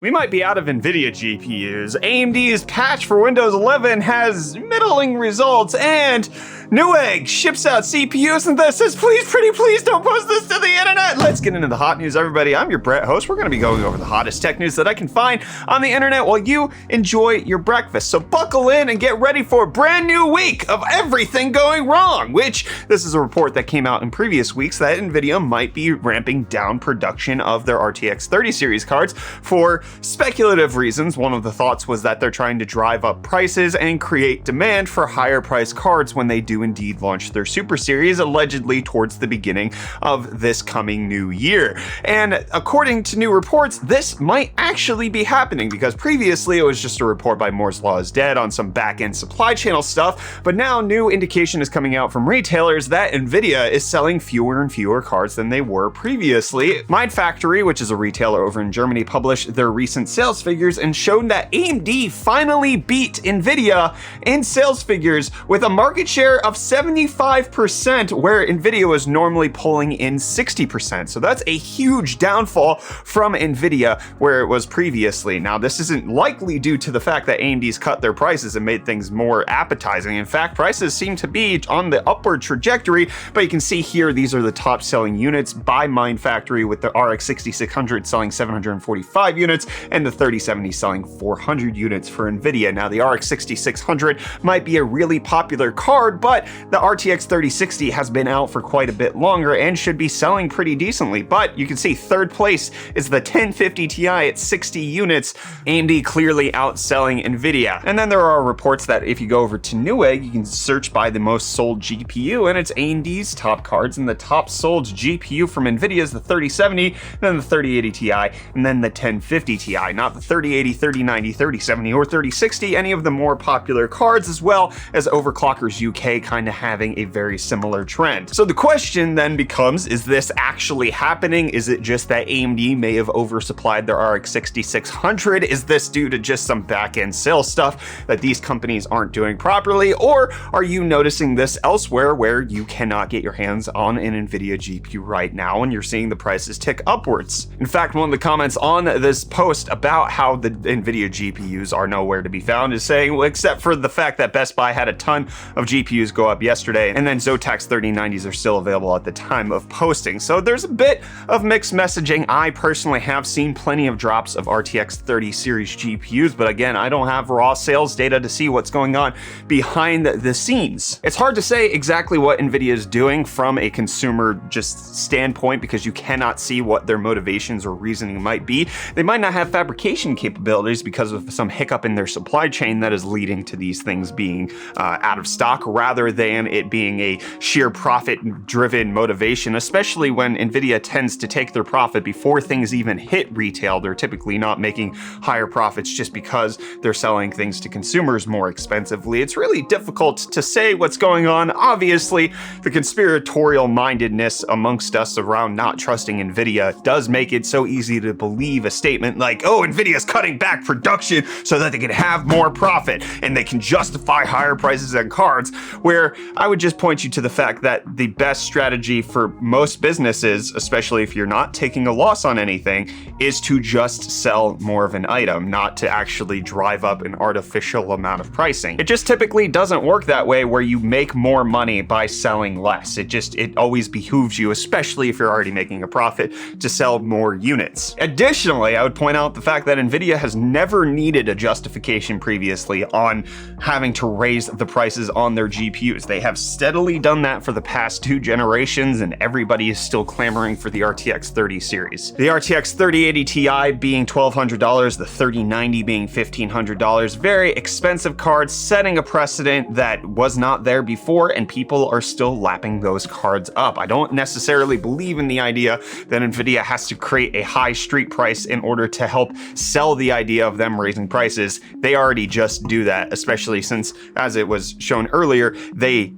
We might be out of NVIDIA GPUs, AMD's patch for Windows 11 has middling results, and Newegg ships out CPUs and that says, please, pretty please don't post this to the internet. Let's get into the hot news, everybody. I'm your Brett host. We're gonna be going over the hottest tech news that I can find on the internet while you enjoy your breakfast. So buckle in and get ready for a brand new week of everything going wrong, which this is a report that came out in previous weeks that NVIDIA might be ramping down production of their RTX 30 series cards for speculative reasons. One of the thoughts was that they're trying to drive up prices and create demand for higher priced cards when they do indeed launch their Super Series, allegedly towards the beginning of this coming new year. And according to new reports, this might actually be happening because previously it was just a report by Moore's Law is Dead on some back-end supply channel stuff, but now new indication is coming out from retailers that NVIDIA is selling fewer and fewer cards than they were previously. Mind Factory, which is a retailer over in Germany, published their recent sales figures and showed that AMD finally beat NVIDIA in sales figures with a market share of 75%, where NVIDIA was normally pulling in 60%. So that's a huge downfall from NVIDIA where it was previously. Now, this isn't likely due to the fact that AMD's cut their prices and made things more appetizing. In fact, prices seem to be on the upward trajectory, but you can see here, these are the top selling units by Mind Factory, with the RX 6600 selling 745 units and the 3070 selling 400 units for NVIDIA. Now, the RX 6600 might be a really popular card, but the RTX 3060 has been out for quite a bit longer and should be selling pretty decently. But you can see third place is the 1050 Ti at 60 units, AMD clearly outselling NVIDIA. And then there are reports that if you go over to Newegg, you can search by the most sold GPU, and it's AMD's top cards, and the top sold GPU from NVIDIA is the 3070, then the 3080 Ti, and then the 1050 Ti, not the 3080, 3090, 3070, or 3060, any of the more popular cards, as well as Overclockers UK kind of having a very similar trend. So the question then becomes, is this actually happening? Is it just that AMD may have oversupplied their RX 6600? Is this due to just some back-end sales stuff that these companies aren't doing properly? Or are you noticing this elsewhere where you cannot get your hands on an NVIDIA GPU right now and you're seeing the prices tick upwards? In fact, one of the comments on this post about how the NVIDIA GPUs are nowhere to be found is saying, well, except for the fact that Best Buy had a ton of GPUs go up yesterday, and then Zotac 3090s are still available at the time of posting. So there's a bit of mixed messaging. I personally have seen plenty of drops of RTX 30 series GPUs, but again, I don't have raw sales data to see what's going on behind the scenes. It's hard to say exactly what NVIDIA is doing from a consumer just standpoint because you cannot see what their motivations or reasoning might be. They might not have fabrication capabilities because of some hiccup in their supply chain that is leading to these things being out of stock, rather than it being a sheer profit-driven motivation, especially when NVIDIA tends to take their profit before things even hit retail. They're typically not making higher profits just because they're selling things to consumers more expensively. It's really difficult to say what's going on. Obviously, the conspiratorial mindedness amongst us around not trusting NVIDIA does make it so easy to believe a statement like, oh, NVIDIA's cutting back production so that they can have more profit and they can justify higher prices on cards, where I would just point you to the fact that the best strategy for most businesses, especially if you're not taking a loss on anything, is to just sell more of an item, not to actually drive up an artificial amount of pricing. It just typically doesn't work that way where you make more money by selling less. It always behooves you, especially if you're already making a profit, to sell more units. Additionally, I would point out the fact that NVIDIA has never needed a justification previously on having to raise the prices on their GPUs. They have steadily done that for the past 2 generations, and everybody is still clamoring for the RTX 30 series. The RTX 3080 Ti being $1,200, the 3090 being $1,500. Very expensive cards, setting a precedent that was not there before, and people are still lapping those cards up. I don't necessarily believe in the idea that NVIDIA has to create a high street price in order to help sell the idea of them raising prices. They already just do that, especially since, as it was shown earlier, they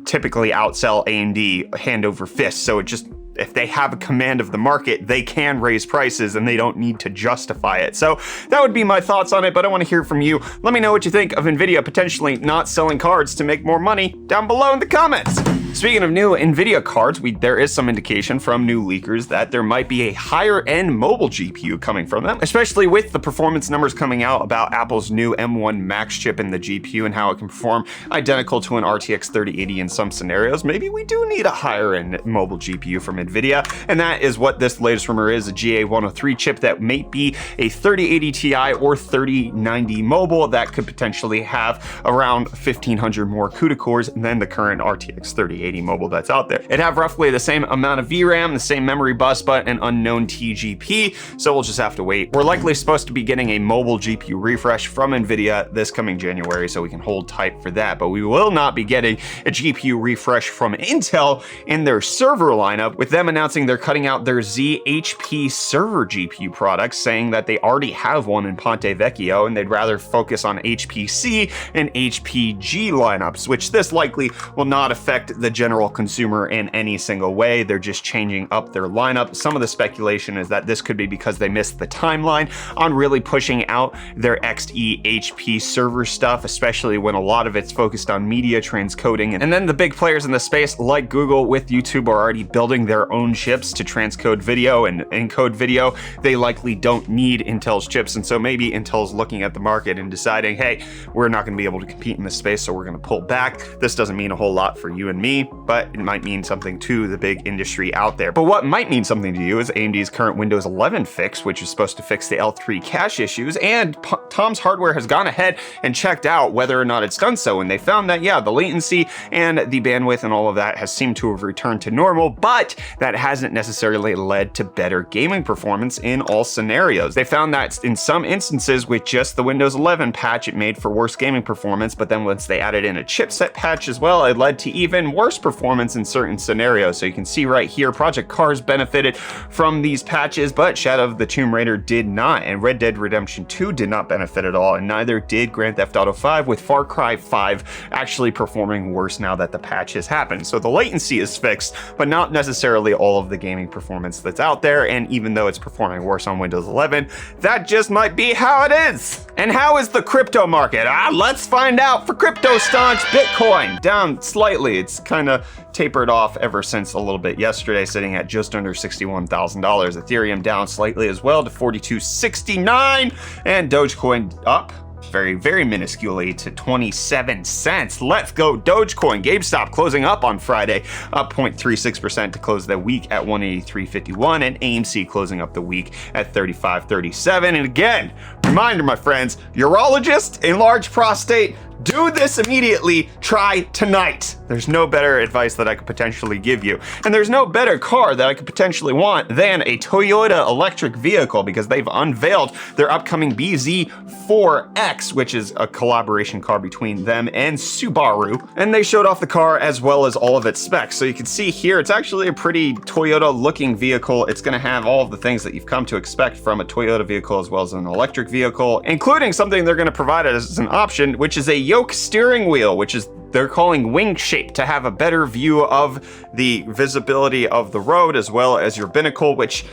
typically outsell AMD hand over fist. So if they have a command of the market, they can raise prices and they don't need to justify it. So that would be my thoughts on it, but I want to hear from you. Let me know what you think of NVIDIA potentially not selling cards to make more money down below in the comments. Speaking of new NVIDIA cards, there is some indication from new leakers that there might be a higher-end mobile GPU coming from them, especially with the performance numbers coming out about Apple's new M1 Max chip in the GPU and how it can perform identical to an RTX 3080 in some scenarios. Maybe we do need a higher-end mobile GPU from NVIDIA, and that is what this latest rumor is, a GA103 chip that may be a 3080 Ti or 3090 mobile that could potentially have around 1500 more CUDA cores than the current RTX 3080 mobile that's out there. It'd have roughly the same amount of VRAM, the same memory bus, but an unknown TGP, so we'll just have to wait. We're likely supposed to be getting a mobile GPU refresh from NVIDIA this coming January, so we can hold tight for that, but we will not be getting a GPU refresh from Intel in their server lineup, with them announcing they're cutting out their HP server GPU products, saying that they already have one in Ponte Vecchio and they'd rather focus on HPC and HPG lineups, which this likely will not affect the general consumer in any single way. They're just changing up their lineup. Some of the speculation is that this could be because they missed the timeline on really pushing out their XE HP server stuff, especially when a lot of it's focused on media transcoding. And then the big players in the space like Google with YouTube are already building their own chips to transcode video and encode video. They likely don't need Intel's chips, and so maybe Intel's looking at the market and deciding, hey, we're not going to be able to compete in this space, so we're going to pull back. This doesn't mean a whole lot for you and me, but it might mean something to the big industry out there. But what might mean something to you is AMD's current Windows 11 fix, which is supposed to fix the L3 cache issues, and Tom's Hardware has gone ahead and checked out whether or not it's done so, and they found that, yeah, the latency and the bandwidth and all of that has seemed to have returned to normal, but that hasn't necessarily led to better gaming performance in all scenarios. They found that in some instances with just the Windows 11 patch, it made for worse gaming performance, but then once they added in a chipset patch as well, it led to even worse performance in certain scenarios. So you can see right here, Project Cars benefited from these patches, but Shadow of the Tomb Raider did not, and Red Dead Redemption 2 did not benefit at all, and neither did Grand Theft Auto 5, with Far Cry 5 actually performing worse now that the patch has happened. So the latency is fixed, but not necessarily all of the gaming performance that's out there, and even though it's performing worse on Windows 11, that just might be how it is. And how is the crypto market? Let's find out. For Cryptostonks, Bitcoin down slightly. It's kind of tapered off ever since a little bit yesterday, sitting at just under $61,000. Ethereum down slightly as well to 42.69, and Dogecoin up very minusculely to 27 cents. Let's go Dogecoin. GameStop closing up on Friday, up 0.36% to close the week at 183.51, and AMC closing up the week at 35.37. And again, reminder, my friends, urologist, enlarged prostate, do this immediately. Try tonight. There's no better advice that I could potentially give you. And there's no better car that I could potentially want than a Toyota electric vehicle, because they've unveiled their upcoming BZ4X, which is a collaboration car between them and Subaru. And they showed off the car as well as all of its specs. So you can see here, it's actually a pretty Toyota looking vehicle. It's going to have all of the things that you've come to expect from a Toyota vehicle as well as an electric vehicle, including something they're going to provide as an option, which is a yoke steering wheel, which is they're calling wing shape, to have a better view of the visibility of the road as well as your binnacle, which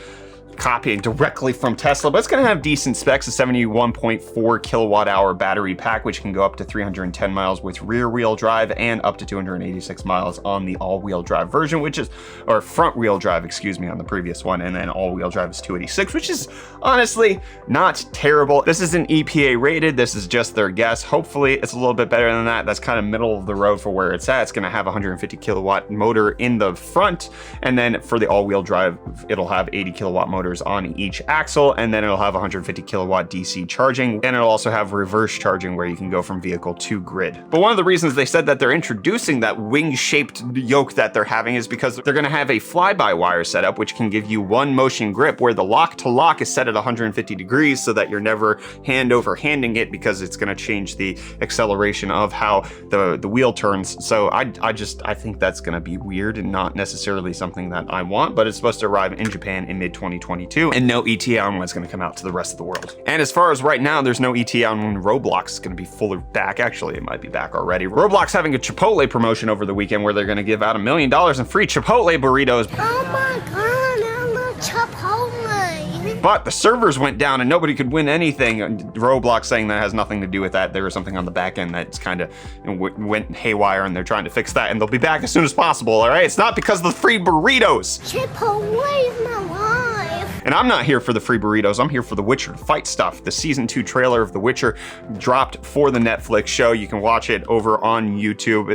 copying directly from Tesla, but it's going to have decent specs, a 71.4 kilowatt hour battery pack, which can go up to 310 miles with rear wheel drive and up to 286 miles on the all wheel drive version, which is, or front wheel drive, excuse me, on the previous one. And then all wheel drive is 286, which is honestly not terrible. This isn't EPA rated. This is just their guess. Hopefully it's a little bit better than that. That's kind of middle of the road for where it's at. It's going to have a 150 kilowatt motor in the front. And then for the all wheel drive, it'll have 80 kilowatt motors on each axle, and then it'll have 150 kilowatt DC charging, and it'll also have reverse charging where you can go from vehicle to grid. But one of the reasons they said that they're introducing that wing-shaped yoke that they're having is because they're going to have a fly-by-wire setup, which can give you one motion grip, where the lock-to-lock is set at 150 degrees so that you're never hand-over-handing it, because it's going to change the acceleration of how the wheel turns. So I think that's going to be weird and not necessarily something that I want, but it's supposed to arrive in Japan in mid-2022, and no ETA on when it's going to come out to the rest of the world. And as far as right now, there's no ETA on when Roblox is going to be fully back. Actually, it might be back already. Roblox having a Chipotle promotion over the weekend where they're going to give out $1 million in free Chipotle burritos. Oh my god, I love Chipotle. but the servers went down and nobody could win anything. Roblox saying that has nothing to do with that. There was something on the back end that's kind of went haywire, and they're trying to fix that, and they'll be back as soon as possible, all right? It's not because of the free burritos. Chipotle is my life. And I'm not here for the free burritos. I'm here for the Witcher fight stuff. The season 2 trailer of The Witcher dropped for the Netflix show. You can watch it over on YouTube.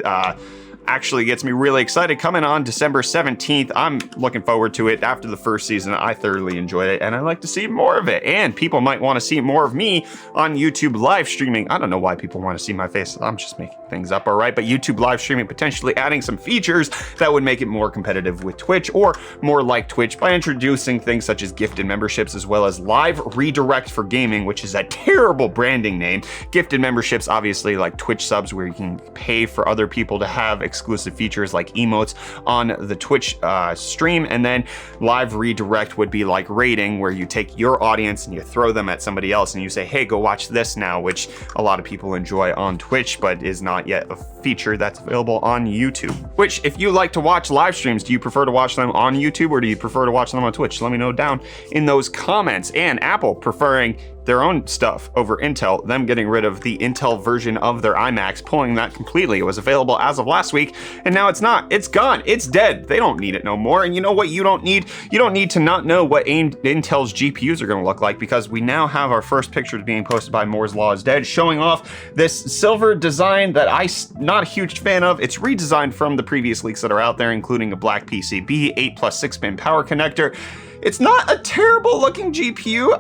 Actually gets me really excited. Coming on December 17th. I'm looking forward to it. After the first season, I thoroughly enjoyed it, and I'd like to see more of it. And people might want to see more of me on YouTube live streaming. I don't know why people want to see my face. I'm just making things up, all right? But YouTube live streaming, potentially adding some features that would make it more competitive with Twitch, or more like Twitch, by introducing things such as gifted memberships, as well as live redirect for gaming, which is a terrible branding name. Gifted memberships, obviously, like Twitch subs, where you can pay for other people to have exclusive features like emotes on the Twitch stream. And then live redirect would be like rating, where you take your audience and you throw them at somebody else and you say, hey, go watch this now, which a lot of people enjoy on Twitch, but is not yet a feature that's available on YouTube. Which, if you like to watch live streams, do you prefer to watch them on YouTube, or do you prefer to watch them on Twitch? Let me know down in those comments. And Apple preferring their own stuff over Intel, them getting rid of the Intel version of their iMacs, pulling that completely. It was available as of last week, and now it's not. It's gone. It's dead. They don't need it no more. And you know what you don't need? You don't need to not know what Intel's GPUs are going to look like, because we now have our first pictures being posted by Moore's Law is Dead, showing off this silver design that I'm not a huge fan of. It's redesigned from the previous leaks that are out there, including a black PCB, 8+6-pin power connector. It's not a terrible looking GPU.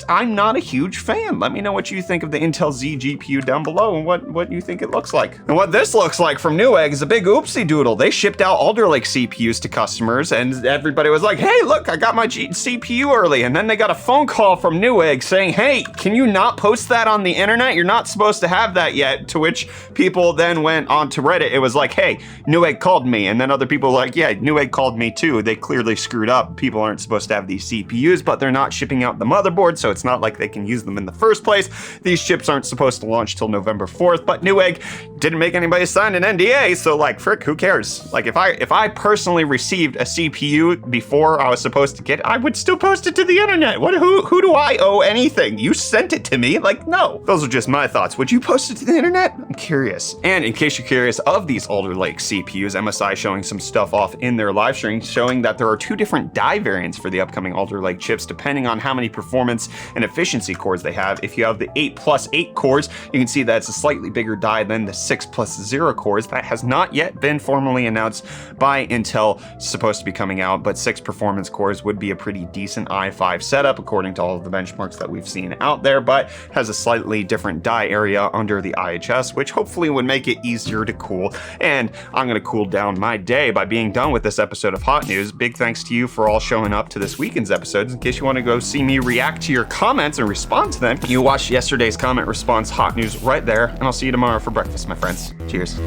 I'm not a huge fan. Let me know what you think of the Intel Z GPU down below, and what you think it looks like. And what this looks like from Newegg is a big oopsie doodle. They shipped out Alder Lake CPUs to customers, and everybody was like, hey, look, I got my CPU early. And then they got a phone call from Newegg saying, hey, can you not post that on the internet? You're not supposed to have that yet. To which people then went on to Reddit. It was like, hey, Newegg called me. And then other people were like, yeah, Newegg called me too. They clearly screwed up. People aren't supposed to have these CPUs, but they're not shipping out the motherboard, so it's not like they can use them in the first place. These chips aren't supposed to launch till November 4th, but Newegg didn't make anybody sign an NDA, so like, frick, who cares? Like, if I personally received a CPU before I was supposed to get it, I would still post it to the internet. Who do I owe anything? You sent it to me? Like, no. Those are just my thoughts. Would you post it to the internet? I'm curious. And in case you're curious, of these Alder Lake CPUs, MSI showing some stuff off in their live stream, showing that there are 2 different die variants for the upcoming Alder Lake chips, depending on how many performance and efficiency cores they have. If you have the 8+8 cores, you can see that it's a slightly bigger die than the 6+0 cores. That has not yet been formally announced by Intel. It's supposed to be coming out, but 6 performance cores would be a pretty decent i5 setup, according to all of the benchmarks that we've seen out there, but has a slightly different die area under the IHS, which hopefully would make it easier to cool. And I'm going to cool down my day by being done with this episode of Hot News. Big thanks to you for all showing up to this weekend's episodes. In case you want to go see me react to your comments and respond to them, you watched yesterday's comment response Hot News right there, and I'll see you tomorrow for breakfast, my friends. Cheers.